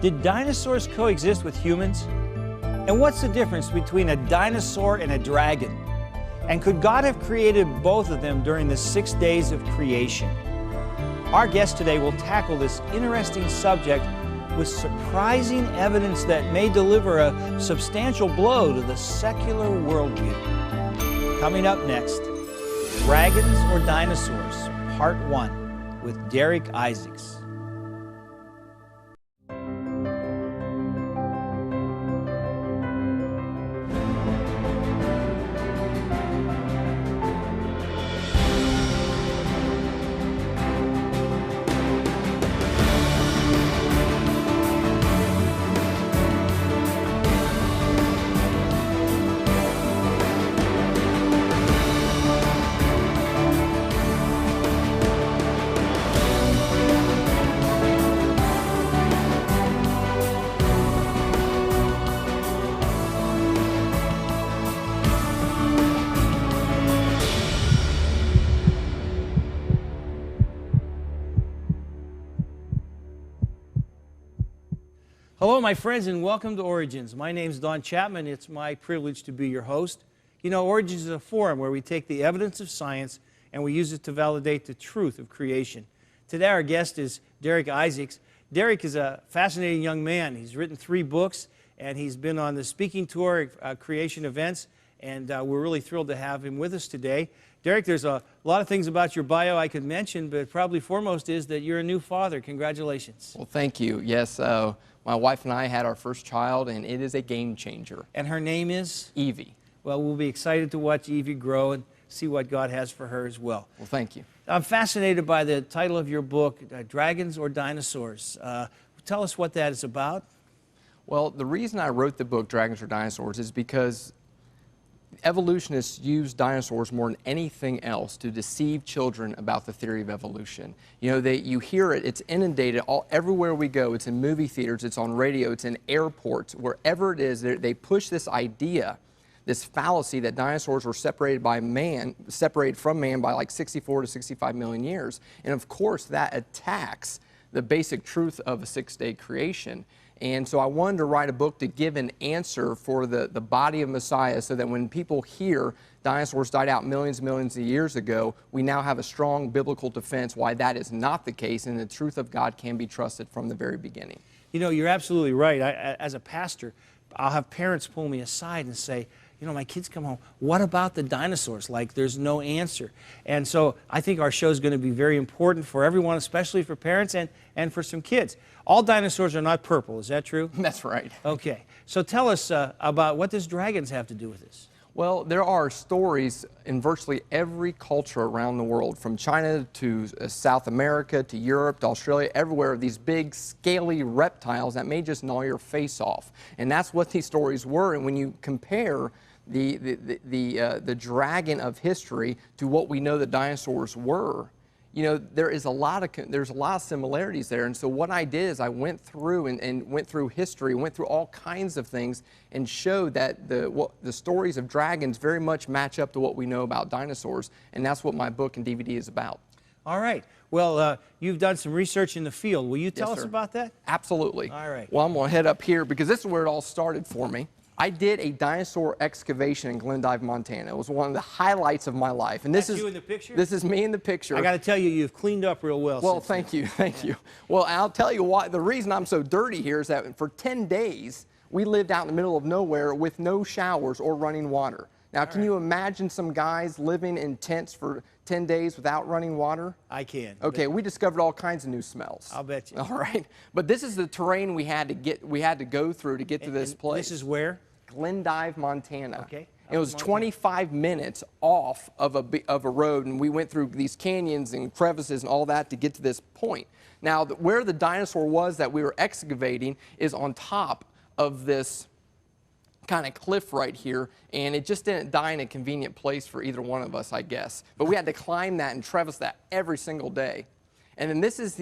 Did dinosaurs coexist with humans? And what's the difference between a dinosaur and a dragon? And could God have created both of them during the 6 days of creation? Our guest today will tackle this interesting subject with surprising evidence that may deliver a substantial blow to the secular worldview. Coming up next, Dragons or Dinosaurs, Part 1, with Derek Isaacs. Hello, my friends, and welcome to Origins. My name is Don Chapman. It's my privilege to be your host. You know, Origins is a forum where we take the evidence of science and we use it to validate the truth of creation. Today, our guest is Derek Isaacs. Derek is a fascinating young man. He's written 3 books, and he's been on the speaking tour at creation events, and we're really thrilled to have him with us today. Derek, there's a lot of things about your bio I could mention, but probably foremost is that you're a new father. Congratulations. Well, thank you. Yes, my wife and I had our first child, and it is a game changer. And her name is? Evie. Well, we'll be excited to watch Evie grow and see what God has for her as well. Well, thank you. I'm fascinated by the title of your book, Dragons or Dinosaurs. Tell us what that is about. Well, the reason I wrote the book, Dragons or Dinosaurs, is because evolutionists use dinosaurs more than anything else to deceive children about the theory of evolution. You know, you hear it, it's inundated everywhere we go. It's in movie theaters, it's on radio, it's in airports, wherever it is, they push this idea, this fallacy that dinosaurs were separated from man by like 64 to 65 million years. And of course, that attacks the basic truth of a 6-day creation. And so I wanted to write a book to give an answer for the body of Messiah, so that when people hear dinosaurs died out millions and millions of years ago, we now have a strong biblical defense why that is not the case, and the truth of God can be trusted from the very beginning. You know, you're absolutely right. As a pastor, I'll have parents pull me aside and say, you know, my kids come home, what about the dinosaurs? Like, there's no answer. And so I think our show is going to be very important for everyone, especially for parents and for some kids. All dinosaurs are not purple, is that true? That's right. Okay. So tell us about what does dragons have to do with this? Well, there are stories in virtually every culture around the world, from China to South America to Europe to Australia, everywhere, these big scaly reptiles that may just gnaw your face off. And that's what these stories were. And when you compare the dragon of history to what we know the dinosaurs were, you know, there's a lot of similarities there. And so what I did is I went through and went through history, went through all kinds of things, and showed that the stories of dragons very much match up to what we know about dinosaurs. And that's what my book and DVD is about. All right. Well, you've done some research in the field. Will you tell us about that? Absolutely. All right. Well, I'm going to head up here because this is where it all started for me. I did a dinosaur excavation in Glendive, Montana. It was one of the highlights of my life. And this is you in the picture? This is me in the picture. I got to tell you, you've cleaned up real well. Well, thank you. Well, I'll tell you why. The reason I'm so dirty here is that for 10 days, we lived out in the middle of nowhere with no showers or running water. Now, can you imagine some guys living in tents for 10 days without running water? I can. Okay, we discovered all kinds of new smells. I'll bet you. All right, but this is the terrain we had to go through to get to this place. This is where? Glendive, Montana. Okay. It was 25 minutes off of a road, and we went through these canyons and crevices and all that to get to this point. Now, where the dinosaur was that we were excavating is on top of this kind of cliff right here, and it just didn't die in a convenient place for either one of us, I guess. But we had to climb that and traverse that every single day. And then this is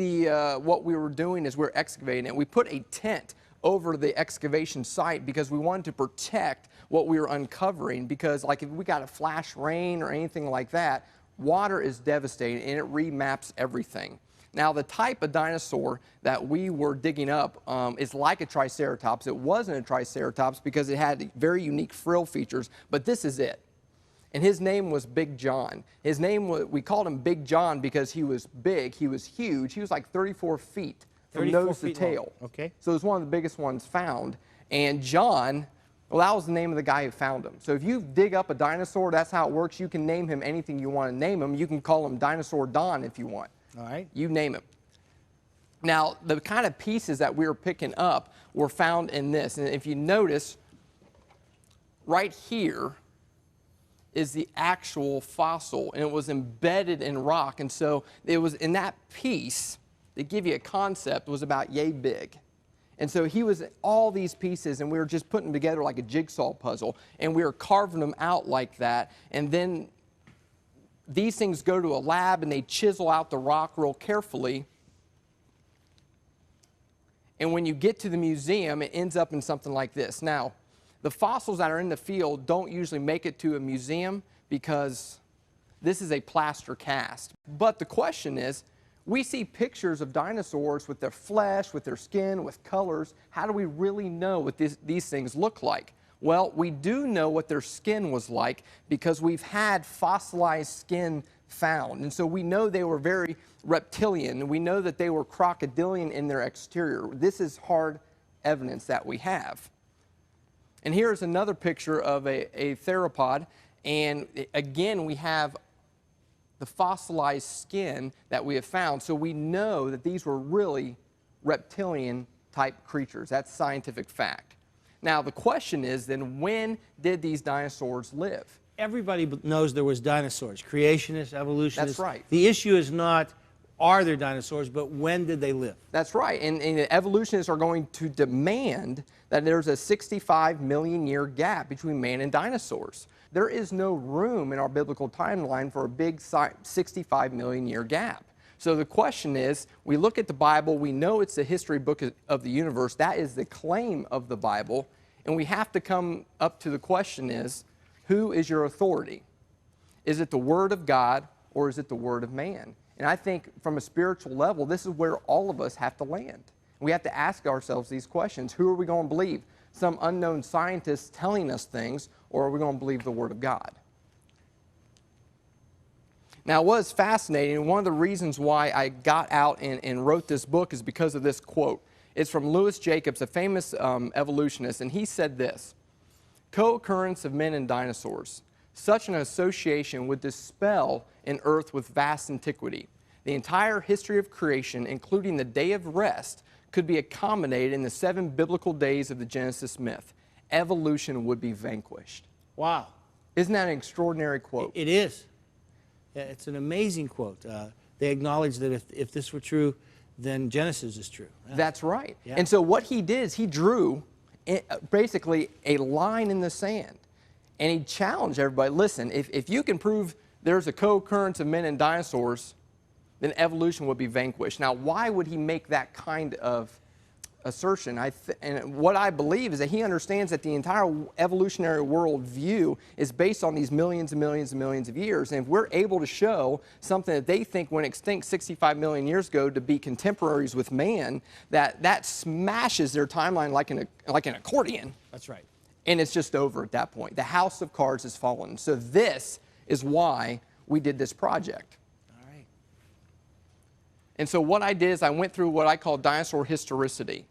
what we were doing is we were excavating it. We put a tent over the excavation site because we wanted to protect what we were uncovering, because like if we got a flash rain or anything like that, water is devastating and it remaps everything. Now, the type of dinosaur that we were digging up is like a Triceratops. It wasn't a Triceratops because it had very unique frill features, but this is it. And his name was Big John. His name was, we called him Big John because he was big, he was huge. He was like 34 feet from 34 nose to feet tail. long. Okay. So it was one of the biggest ones found. And John, well, that was the name of the guy who found him. So if you dig up a dinosaur, that's how it works. You can name him anything you want to name him. You can call him Dinosaur Don if you want. All right. You name it. Now, the kind of pieces that we were picking up were found in this. And if you notice, right here is the actual fossil, and it was embedded in rock. And so it was in that piece, to give you a concept, was about yay big. And so he was all these pieces, and we were just putting them together like a jigsaw puzzle, and we were carving them out like that. And then these things go to a lab, and they chisel out the rock real carefully. And when you get to the museum, it ends up in something like this. Now, the fossils that are in the field don't usually make it to a museum because this is a plaster cast. But the question is, we see pictures of dinosaurs with their flesh, with their skin, with colors. How do we really know what these things look like? Well, we do know what their skin was like because we've had fossilized skin found. And so we know they were very reptilian. We know that they were crocodilian in their exterior. This is hard evidence that we have. And here's another picture of a theropod. And again, we have the fossilized skin that we have found. So we know that these were really reptilian type creatures. That's scientific fact. Now, the question is then, when did these dinosaurs live? Everybody knows there was dinosaurs, creationists, evolutionists. That's right. The issue is not, are there dinosaurs, but when did they live? That's right. And the evolutionists are going to demand that there's a 65 million year gap between man and dinosaurs. There is no room in our biblical timeline for a big 65 million year gap. So the question is, we look at the Bible, we know it's the history book of the universe. That is the claim of the Bible. And we have to come up to the question is, who is your authority? Is it the Word of God or is it the Word of man? And I think from a spiritual level, this is where all of us have to land. We have to ask ourselves these questions. Who are we going to believe? Some unknown scientist telling us things, or are we going to believe the Word of God? Now, what is fascinating, and one of the reasons why I got out and wrote this book is because of this quote. It's from Louis Jacobs, a famous evolutionist, and he said this: "Co-occurrence of men and dinosaurs. Such an association would dispel an earth with vast antiquity. The entire history of creation, including the day of rest, could be accommodated in the 7 biblical days of the Genesis myth. Evolution would be vanquished." Wow. Isn't that an extraordinary quote? It is. Yeah, it's an amazing quote. They acknowledge that if this were true, then Genesis is true. Yeah. That's right. Yeah. And so what he did is he drew basically a line in the sand. And he challenged everybody, listen, if you can prove there's a co-occurrence of men and dinosaurs, then evolution would be vanquished. Now, why would he make that kind of assertion? And what I believe is that he understands that the entire evolutionary worldview is based on these millions and millions and millions of years. And if we're able to show something that they think went extinct 65 million years ago to be contemporaries with man, that smashes their timeline like an accordion. That's right. And it's just over at that point. The house of cards has fallen. So this is why we did this project. All right. And so what I did is I went through what I call dinosaur historicity.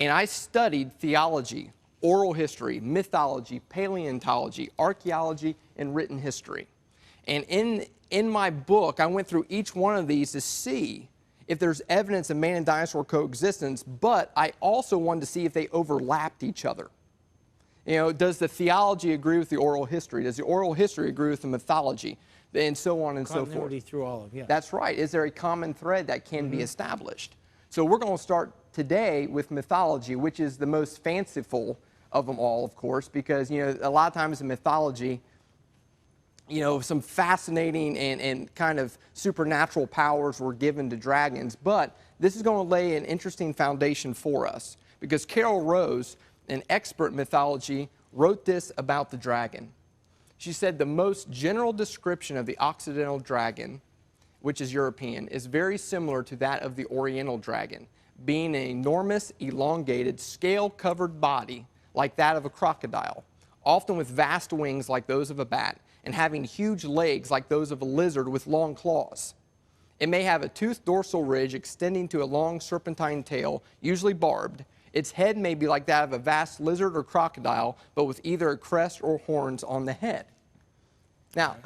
And I studied theology, oral history, mythology, paleontology, archaeology, and written history. And in my book, I went through each one of these to see if there's evidence of man and dinosaur coexistence, but I also wanted to see if they overlapped each other. You know, does the theology agree with the oral history? Does the oral history agree with the mythology? And so on and so forth. Continuity through all of, yeah. That's right. Is there a common thread that can be established? So we're going to start today with mythology, which is the most fanciful of them all, of course, because, you know, a lot of times in mythology, you know, some fascinating and kind of supernatural powers were given to dragons. But this is going to lay an interesting foundation for us, because Carol Rose, an expert in mythology, wrote this about the dragon. She said the most general description of the Occidental dragon which is European, is very similar to that of the Oriental dragon, being an enormous, elongated, scale-covered body like that of a crocodile, often with vast wings like those of a bat, and having huge legs like those of a lizard with long claws. It may have a toothed dorsal ridge extending to a long serpentine tail, usually barbed. Its head may be like that of a vast lizard or crocodile, but with either a crest or horns on the head. Now,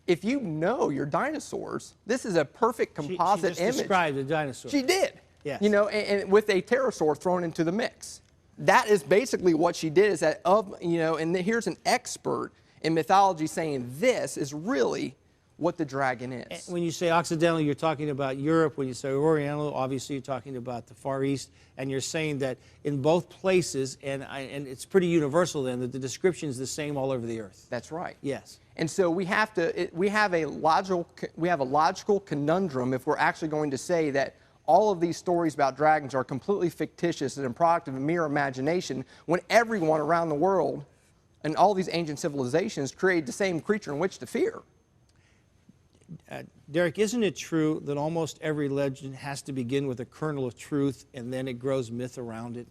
if you know your dinosaurs, this is a perfect composite she image. She described a dinosaur. She did. Yes. You know, and with a pterosaur thrown into the mix. That is basically what she did, is that and here's an expert in mythology saying this is really what the dragon is. When you say Occidental, you're talking about Europe. When you say Oriental, obviously you're talking about the Far East. And you're saying that in both places, and it's pretty universal then, that the description is the same all over the earth. That's right. Yes. And so we have a logical conundrum if we're actually going to say that all of these stories about dragons are completely fictitious and a product of a mere imagination, when everyone around the world and all these ancient civilizations created the same creature in which to fear. Derek, isn't it true that almost every legend has to begin with a kernel of truth and then it grows myth around it?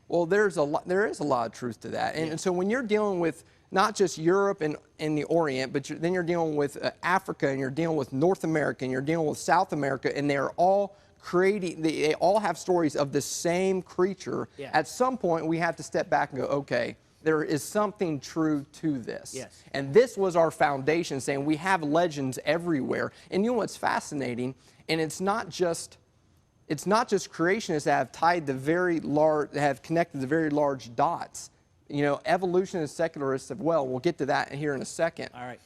Well, there is a lot of truth to that. And so when you're dealing with not just Europe and the Orient, but then you're dealing with Africa, and you're dealing with North America, and you're dealing with South America, and they're all they all have stories of the same creature. Yeah. At some point, we have to step back and go, okay, there is something true to this. Yes. And this was our foundation, saying we have legends everywhere. And you know what's fascinating? And it's not just creationists that have tied have connected the very large dots. You know, evolutionists, secularists have well. We'll get to that here in a second. All right.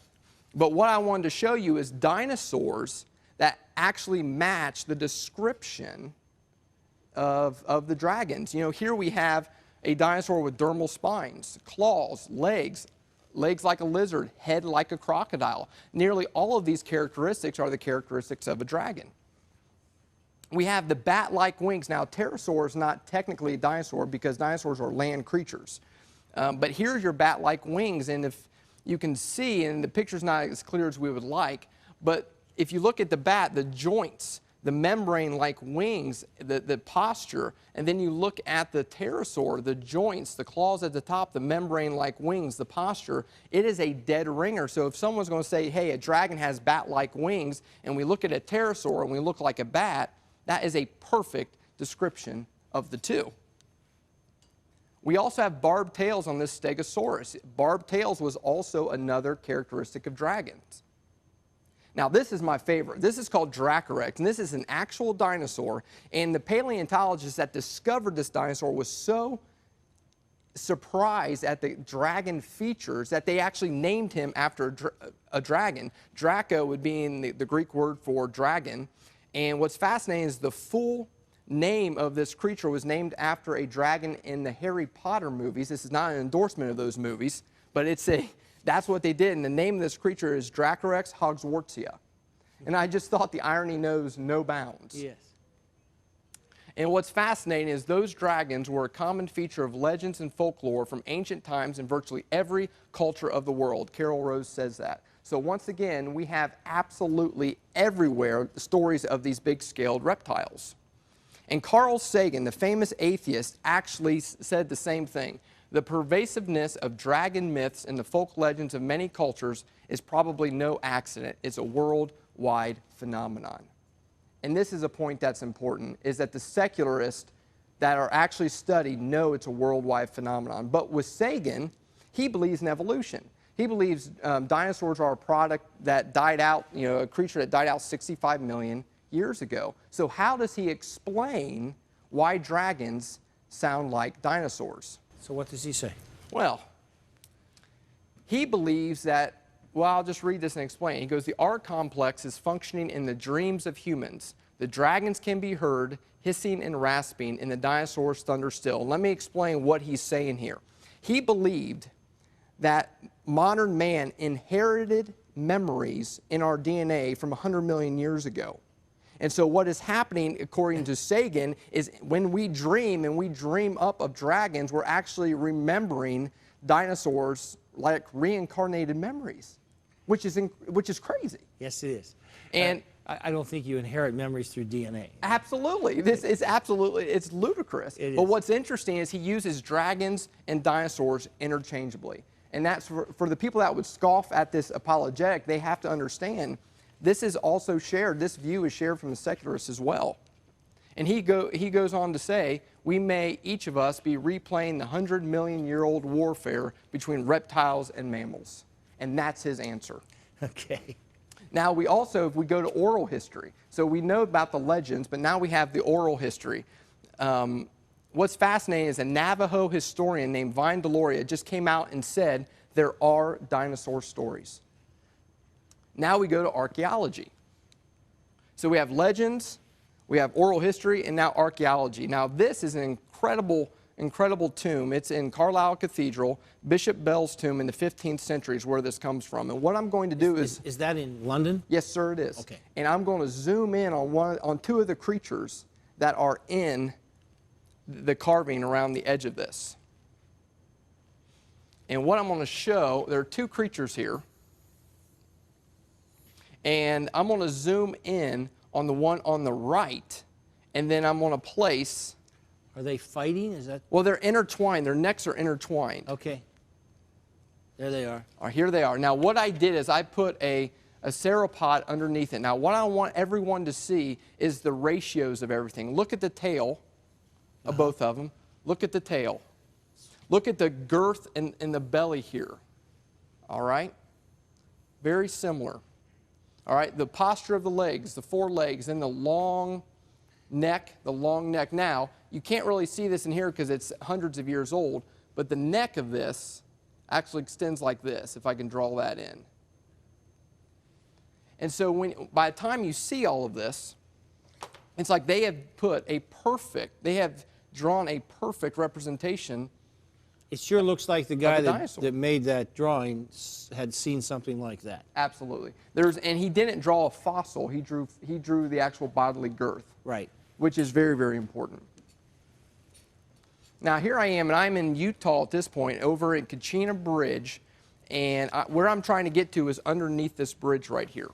But what I wanted to show you is dinosaurs that actually match the description of the dragons. You know, here we have a dinosaur with dermal spines, claws, legs like a lizard, head like a crocodile. Nearly all of these characteristics are the characteristics of a dragon. We have the bat-like wings. Now, pterosaur is not technically a dinosaur because dinosaurs are land creatures. But here's your bat-like wings, and if you can see, and the picture's not as clear as we would like, but if you look at the bat, the joints, the membrane-like wings, the posture, and then you look at the pterosaur, the joints, the claws at the top, the membrane-like wings, the posture, it is a dead ringer. So if someone's going to say, hey, a dragon has bat-like wings, and we look at a pterosaur and we look like a bat, that is a perfect description of the two. We also have barbed tails on this Stegosaurus. Barbed tails was also another characteristic of dragons. Now, this is my favorite. This is called Dracorex, and this is an actual dinosaur. And the paleontologist that discovered this dinosaur was so surprised at the dragon features that they actually named him after a dragon. Draco would be in the Greek word for dragon. And what's fascinating is the full name of this creature was named after a dragon in the Harry Potter movies. This is not an endorsement of those movies, but that's what they did. And the name of this creature is Dracorex hogwartsia. And I just thought the irony knows no bounds. Yes. And what's fascinating is those dragons were a common feature of legends and folklore from ancient times in virtually every culture of the world. Carol Rose says that. So once again, we have absolutely everywhere the stories of these big-scaled reptiles. And Carl Sagan, the famous atheist, actually said the same thing. The pervasiveness of dragon myths in the folk legends of many cultures is probably no accident. It's a worldwide phenomenon. And this is a point that's important, is that the secularists that are actually studied know it's a worldwide phenomenon. But with Sagan, he believes in evolution. He believes dinosaurs are a product that died out, you know, a creature that died out 65 million years ago. So how does he explain why dragons sound like dinosaurs? So what does he say? Well, he believes that, well, I'll just read this and explain. He goes, the art complex is functioning in the dreams of humans. The dragons can be heard hissing and rasping, and the dinosaurs thunder still. Let me explain what he's saying here. He believed that modern man inherited memories in our DNA from 100 million years ago. And so what is happening, according to Sagan, is when we dream and we dream up of dragons, we're actually remembering dinosaurs like reincarnated memories, which is crazy. Yes, it is. And I don't think you inherit memories through DNA. Absolutely. This is absolutely, it's ludicrous. It but is. what's interesting is he uses dragons and dinosaurs interchangeably. And that's for the people that would scoff at this apologetic, they have to understand this is also shared, this view is shared from the secularists as well. And he goes on to say, we may, each of us, be replaying the 100-million-year-old warfare between reptiles and mammals. And that's his answer. Okay. Now, we also, if we go to oral history, so we know about the legends, but now we have the oral history. What's fascinating is a Navajo historian named Vine Deloria just came out and said there are dinosaur stories. Now we go to archaeology. So we have legends, we have oral history, and now archaeology. Now, this is an incredible tomb. It's in Carlisle Cathedral. Bishop Bell's tomb in the 15th century is where this comes from. And what I'm going to do is... Is that in London? Yes, sir, it is. Okay. And I'm going to zoom in on two of the creatures that are in the carving around the edge of this. And what I'm going to show, there are two creatures here. And I'm going to zoom in on the one on the right, and then I'm going to place... Are they fighting? Is that... Well, they're intertwined. Their necks are intertwined. Okay. There they are. All right, here they are. Now, what I did is I put a sauropod underneath it. Now, what I want everyone to see is the ratios of everything. Look at the tail of both of them. Look at the tail. Look at the girth in the belly here. All right? Very similar. All right, the posture of the legs, the four legs, and the long neck, Now, you can't really see this in here because it's hundreds of years old, but the neck of this actually extends like this, if I can draw that in. And so by the time you see all of this, it's like they have drawn a perfect representation. It sure looks like the guy Of the that made that drawing had seen something like that. Absolutely. And he didn't draw a fossil. He drew the actual bodily girth. Right. Which is very, very important. Now, here I am, and I'm in Utah at this point, over at Kachina Bridge, and where I'm trying to get to is underneath this bridge right here.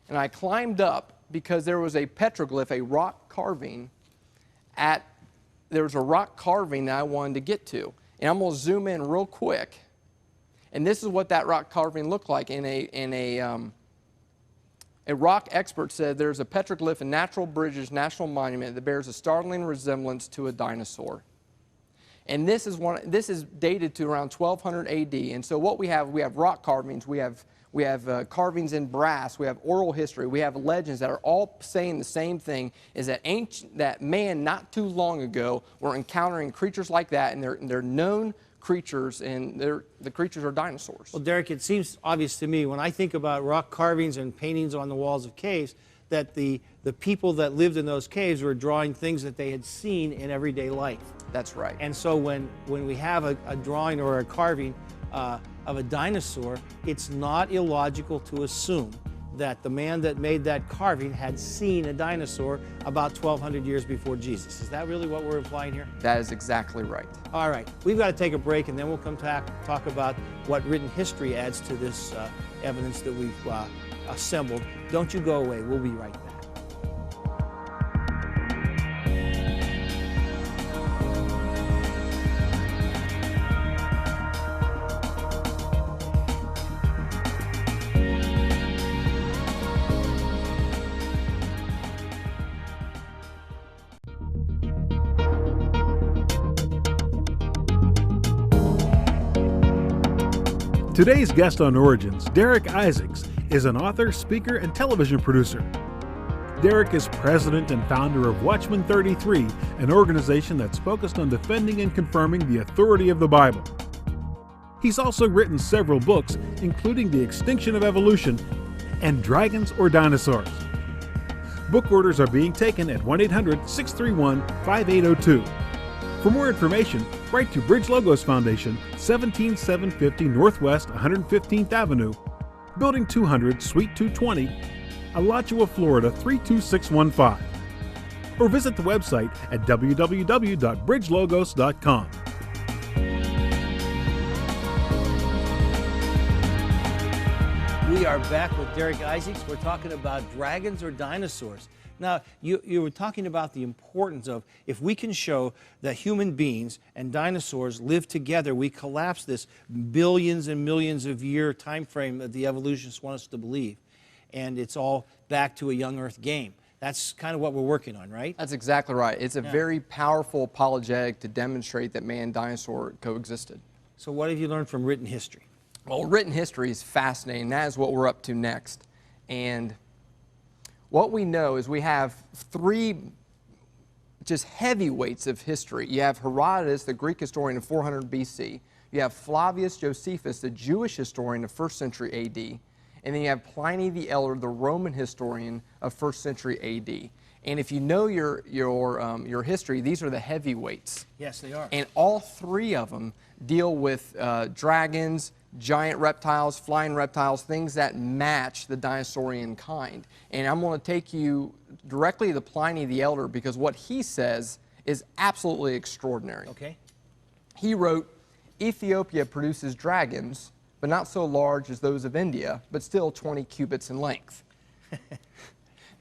And I climbed up because there was a petroglyph, a rock carving, there was a rock carving that I wanted to get to. And I'm going to zoom in real quick. And this is what that rock carving looked like. A rock expert said there's a petroglyph in Natural Bridges National Monument that bears a startling resemblance to a dinosaur. And this is dated to around 1200 AD. And so what we have rock carvings, we have carvings in brass, we have oral history, we have legends that are all saying the same thing, is that man not too long ago were encountering creatures like that, and they're known creatures, and the creatures are dinosaurs. Well, Derek, it seems obvious to me when I think about rock carvings and paintings on the walls of caves that the people that lived in those caves were drawing things that they had seen in everyday life. That's right. And so when we have a drawing or a carving of a dinosaur, it's not illogical to assume that the man that made that carving had seen a dinosaur about 1,200 years before Jesus. Is that really what we're implying here? That is exactly right. All right, we've got to take a break, and then we'll come back talk about what written history adds to this evidence that we've assembled. Don't you go away. We'll be right back. Today's guest on Origins, Derek Isaacs, is an author, speaker, and television producer. Derek is president and founder of Watchman 33, an organization that's focused on defending and confirming the authority of the Bible. He's also written several books, including The Extinction of Evolution and Dragons or Dinosaurs. Book orders are being taken at 1-800-631-5802. For more information, write to Bridge Logos Foundation, 17750 Northwest 115th Avenue, Building 200, Suite 220, Alachua, Florida 32615. Or visit the website at www.bridgelogos.com. We We are back with Derek Isaacs. We're talking about dragons or dinosaurs. Now, you were talking about the importance of if we can show that human beings and dinosaurs live together, we collapse this billions and millions of year time frame that the evolutionists want us to believe. And it's all back to a young Earth game. That's kind of what we're working on, right? That's exactly right. It's a very powerful apologetic to demonstrate that man and dinosaur coexisted. So what have you learned from written history? Well, written history is fascinating. That is what we're up to next. And what we know is we have three just heavyweights of history. You have Herodotus, the Greek historian of 400 BC. You have Flavius Josephus, the Jewish historian of 1st century AD. And then you have Pliny the Elder, the Roman historian of 1st century AD. And if you know your history, these are the heavyweights. Yes, they are. And all three of them deal with dragons, giant reptiles, flying reptiles, things that match the dinosaurian kind. And I'm going to take you directly to Pliny the Elder because what he says is absolutely extraordinary. Okay. He wrote, Ethiopia produces dragons, but not so large as those of India, but still 20 cubits in length.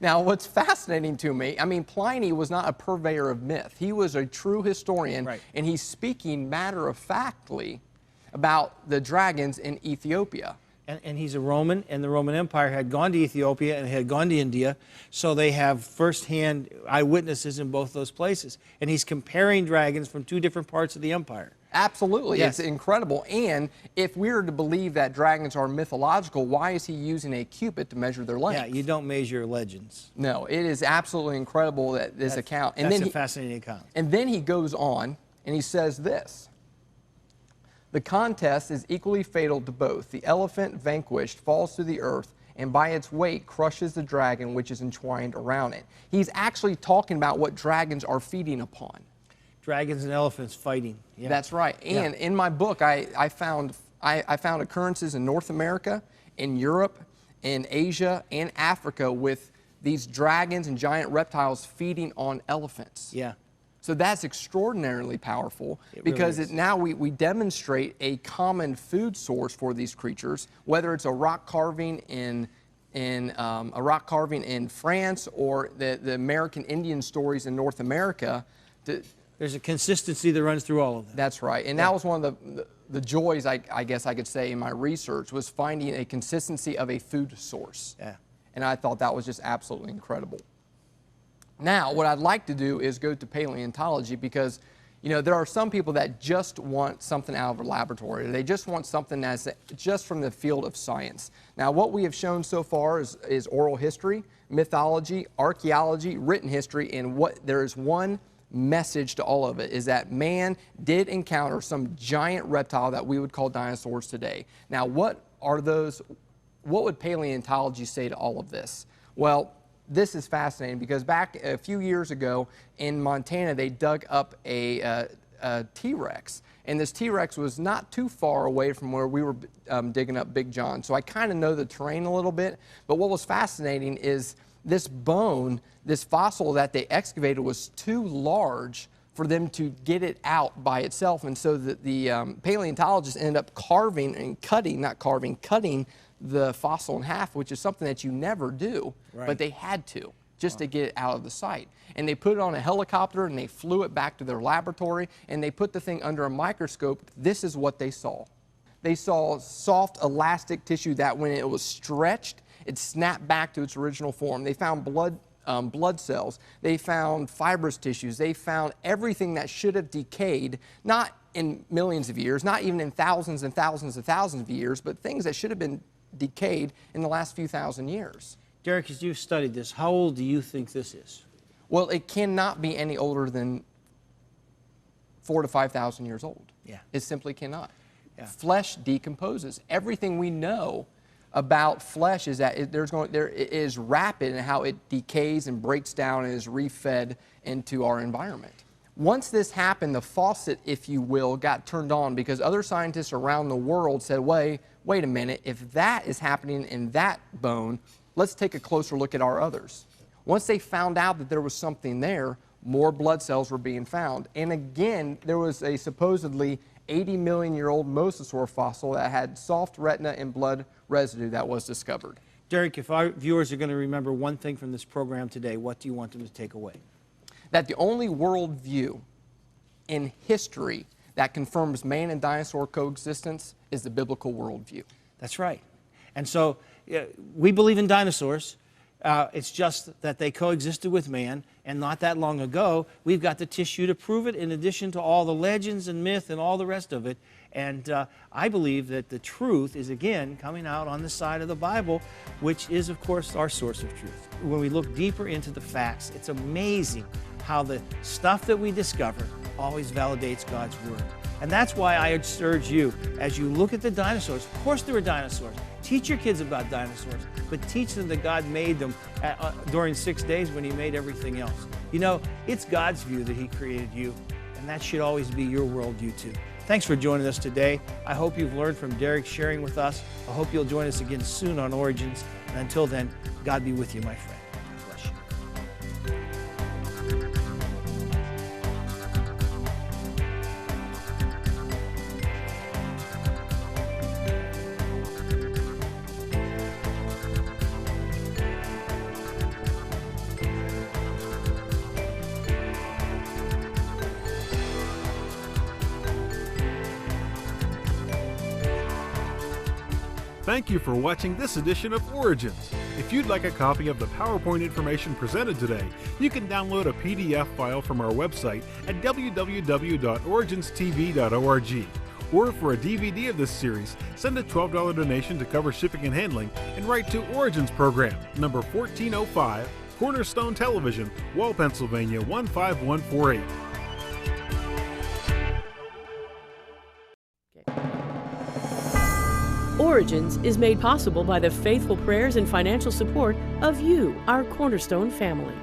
Now, what's fascinating to me, I mean, Pliny was not a purveyor of myth. He was a true historian, right, and he's speaking matter-of-factly about the dragons in Ethiopia. And he's a Roman, and the Roman Empire had gone to Ethiopia and had gone to India, so they have first-hand eyewitnesses in both those places. And he's comparing dragons from two different parts of the empire. Absolutely, yes. It's incredible. And if we were to believe that dragons are mythological, why is he using a cubit to measure their length? Yeah, you don't measure legends. No, it is absolutely incredible that this account. And that's a fascinating account. And then he goes on and he says this. The contest is equally fatal to both. The elephant vanquished falls to the earth and by its weight crushes the dragon which is entwined around it. He's actually talking about what dragons are feeding upon. Dragons and elephants fighting. Yeah. That's right. And in my book, I found occurrences in North America, in Europe, in Asia, and Africa with these dragons and giant reptiles feeding on elephants. Yeah. So that's extraordinarily powerful because really now we demonstrate a common food source for these creatures, whether it's a rock carving in France or the American Indian stories in North America. There's a consistency that runs through all of them. That's right. And that was one of the joys, I guess I could say, in my research, was finding a consistency of a food source. Yeah. And I thought that was just absolutely incredible. Now, what I'd like to do is go to paleontology because, you know, there are some people that just want something out of a laboratory. They just want something that's just from the field of science. Now, what we have shown so far is oral history, mythology, archaeology, written history, and there is one message to all of it is that man did encounter some giant reptile that we would call dinosaurs today. Now, what would paleontology say to all of this? Well, this is fascinating because back a few years ago in Montana, they dug up a T-Rex. And this T-Rex was not too far away from where we were digging up Big John. So I kind of know the terrain a little bit. But what was fascinating is this bone, this fossil that they excavated was too large for them to get it out by itself. And so the paleontologists ended up carving and cutting the fossil in half, which is something that you never do, but they had to just to get it out of the site. And they put it on a helicopter and they flew it back to their laboratory and they put the thing under a microscope. This is what they saw. They saw soft elastic tissue that when it was stretched, it snapped back to its original form. They found blood cells. They found fibrous tissues. They found everything that should have decayed, not in millions of years, not even in thousands and thousands and thousands of years, but things that should have been decayed in the last few thousand years. Derek, as you've studied this, how old do you think this is? Well, it cannot be any older than 4,000 to 5,000 years old. Yeah. It simply cannot. Yeah. Flesh decomposes. Everything we know about flesh is that it is rapid in how it decays and breaks down and is refed into our environment. Once this happened, the faucet, if you will, got turned on because other scientists around the world said, wait a minute, if that is happening in that bone, let's take a closer look at our others. Once they found out that there was something there, more blood cells were being found. And again, there was supposedly 80-million-year-old mosasaur fossil that had soft retina and blood residue that was discovered. Derek, if our viewers are going to remember one thing from this program today, what do you want them to take away? That the only worldview in history that confirms man and dinosaur coexistence is the biblical worldview. That's right. And so we believe in dinosaurs. It's just that they coexisted with man, and not that long ago, we've got the tissue to prove it, in addition to all the legends and myth and all the rest of it. And I believe that the truth is, again, coming out on the side of the Bible, which is, of course, our source of truth. When we look deeper into the facts, it's amazing how the stuff that we discover always validates God's Word. And that's why I urge you, as you look at the dinosaurs, of course there were dinosaurs. Teach your kids about dinosaurs, but teach them that God made them during 6 days when He made everything else. You know, it's God's view that He created you, and that should always be your worldview too. Thanks for joining us today. I hope you've learned from Derek sharing with us. I hope you'll join us again soon on Origins. And until then, God be with you, my friend. Bless you. Thank you for watching this edition of Origins. If you'd like a copy of the PowerPoint information presented today, you can download a PDF file from our website at www.originstv.org. Or for a DVD of this series, send a $12 donation to cover shipping and handling and write to Origins Program, number 1405, Cornerstone Television, Wall, Pennsylvania 15148. Origins is made possible by the faithful prayers and financial support of you, our Cornerstone family.